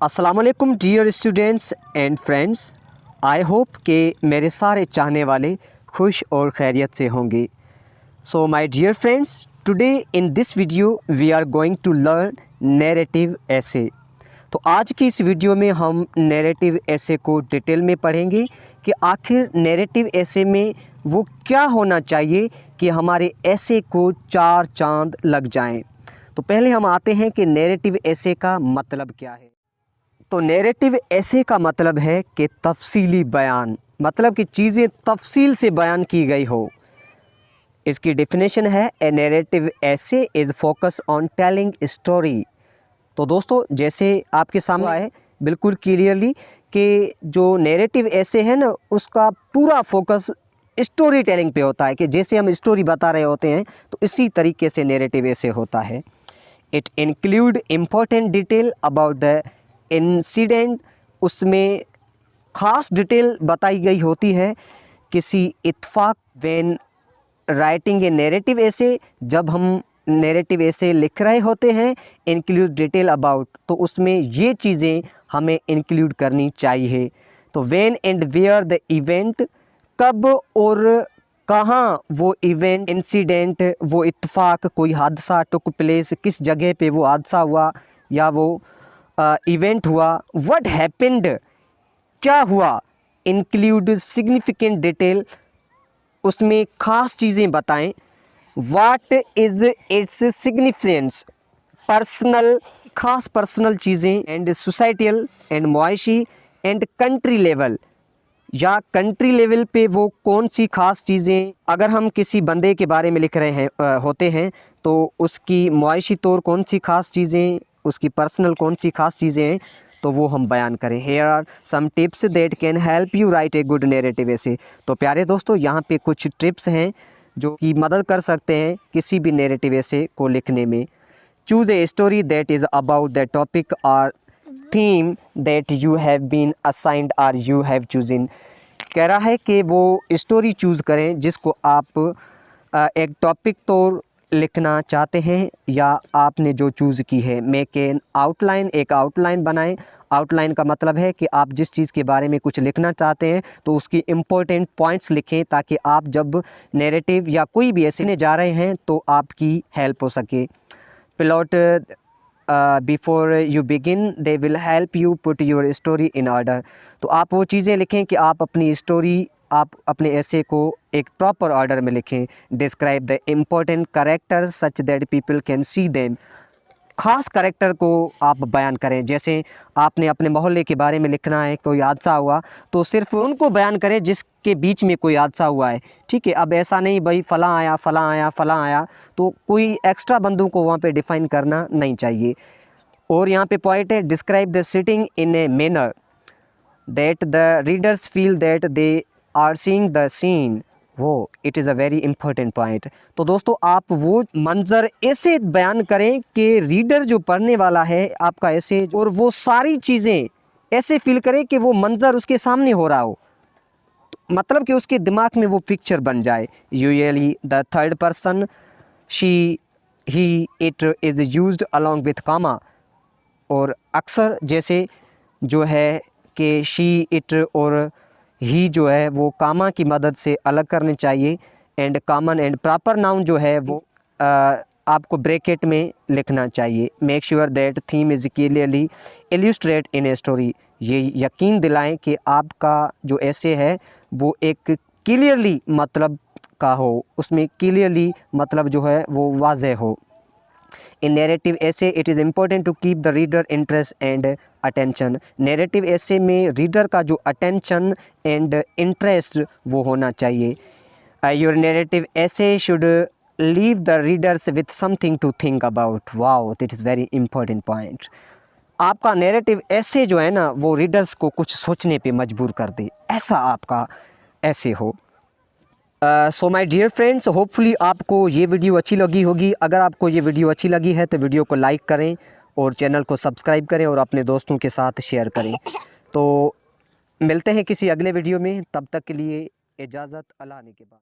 अस्सलामुअलैकुम dear students and friends, I hope कि मेरे सारे चाहने वाले खुश और खैरियत से होंगे। So my dear friends, today in this video we are going to learn narrative essay. तो आज की इस वीडियो में हम नैरेटिव ऐसे को डिटेल में पढ़ेंगे कि आखिर नैरेटिव ऐसे में वो क्या होना चाहिए कि हमारे ऐसे को चार चांद लग जाएं। तो पहले हम आते हैं कि नैरेटिव ऐसे का मतलब क्या है। तो नैरेटिव ऐसे का मतलब है कि तफसीली बयान, मतलब कि चीज़ें तफसील से बयान की गई हो। इसकी डेफिनेशन है ए नैरेटिव ऐसे is focus on telling story. तो दोस्तों, जैसे आपके सामने आए बिल्कुल क्लियरली कि जो नैरेटिव ऐसे है ना, उसका पूरा फोकस स्टोरी टेलिंग पे होता है कि जैसे हम स्टोरी बता रहे होते हैं तो इसी तरीके से नैरेटिव ऐसे होता है। It include important detail about the incident, उसमें ख़ास डिटेल बताई गई होती है किसी इत्फाक। व्हेन राइटिंग ए नैरेटिव ऐसे, जब हम नैरेटिव ऐसे लिख रहे होते हैं, इंक्लूड डिटेल अबाउट, तो उसमें ये चीज़ें हमें इंक्लूड करनी चाहिए। तो when and where the event, कब और कहाँ वो इवेंट, इंसिडेंट, वो इत्फाक, कोई हादसा टुक प्लेस, किस जगह पे वो हादसा हुआ या वो इवेंट हुआ। व्हाट हैपेंड, क्या हुआ। इंक्लूड सिग्निफिकेंट डिटेल, उसमें ख़ास चीज़ें बताएं। What is its significance, personal, ख़ास पर्सनल चीज़ें। एंड सोसाइटल एंड मुआशी एंड कंट्री लेवल, या कंट्री लेवल पे वो कौन सी ख़ास चीज़ें। अगर हम किसी बंदे के बारे में लिख रहे हैं होते हैं तो उसकी मुआशी तौर कौन सी ख़ास चीज़ें, उसकी पर्सनल कौन सी ख़ास चीज़ें हैं, तो वो हम बयान करें। Here are some tips that can help you write a good narrative essay. तो प्यारे दोस्तों, यहाँ पे कुछ टिप्स हैं जो कि मदद कर सकते हैं किसी भी नैरेटिव ऐसे को लिखने में। Choose a story that is about the topic और theme that you have been assigned और यू हैव चूज़न। कह रहा है कि वो स्टोरी चूज़ करें जिसको आप एक टॉपिक तो लिखना चाहते हैं या आपने जो चूज़ की है। मेक एन आउटलाइन, एक आउटलाइन बनाएं। आउटलाइन का मतलब है कि आप जिस चीज़ के बारे में कुछ लिखना चाहते हैं तो उसकी इम्पोर्टेंट पॉइंट्स लिखें, ताकि आप जब नैरेटिव या कोई भी ऐसे जा रहे हैं तो आपकी हेल्प हो सके। Plot before you begin they will help you put your story in order. तो आप वो चीज़ें लिखें कि आप अपनी स्टोरी, आप अपने ऐसे को एक प्रॉपर ऑर्डर में लिखें। Describe the important character such that people can see them, ख़ास करेक्टर को आप बयान करें। जैसे आपने अपने मोहल्ले के बारे में लिखना है, कोई हादसा हुआ तो सिर्फ उनको बयान करें जिसके बीच में कोई हादसा हुआ है, ठीक है। अब ऐसा नहीं भाई फ़लाँ आया फ़लाँ आया फ़लाँ आया, तो कोई एक्स्ट्रा बंदों को वहाँ पे डिफ़ाइन करना नहीं चाहिए। और यहाँ पे पॉइंट है, describe the sitting in a manner that the readers feel that they are seeing the scene. वो it is a very important point. तो दोस्तों, आप वो मंजर ऐसे बयान करें कि रीडर जो पढ़ने वाला है आपका ऐसे, और वो सारी चीज़ें ऐसे फील करे कि वो मंजर उसके सामने हो रहा हो, मतलब कि उसके दिमाग में वो पिक्चर बन जाए। Usually the third person she he it is used along with comma, और अक्सर जैसे जो है कि शी इट और ही जो है वो कामा की मदद से अलग करने चाहिए। And common and proper noun जो है वो आपको ब्रैकेट में लिखना चाहिए। Make sure that theme is clearly illustrate in a story, ये यकीन दिलाएं कि आपका जो ऐसे है वो एक क्लियरली मतलब का हो, उसमें क्लियरली मतलब जो है वो वाज़ेह हो। In narrative essay, it is important to keep the reader interest and attention. Narrative essay में reader का जो attention and interest वो होना चाहिए। Your narrative essay should leave the readers with something to think about. Wow, that is very important point. आपका narrative ऐसे जो है ना वो रीडर्स को कुछ सोचने पे मजबूर कर दे, ऐसा आपका ऐसे हो। So my dear friends, hopefully आपको ये वीडियो अच्छी लगी होगी। अगर आपको ये वीडियो अच्छी लगी है तो वीडियो को लाइक करें और चैनल को सब्सक्राइब करें और अपने दोस्तों के साथ शेयर करें। तो मिलते हैं किसी अगले वीडियो में, तब तक के लिए इजाज़त, अल्लाह ने के बाद।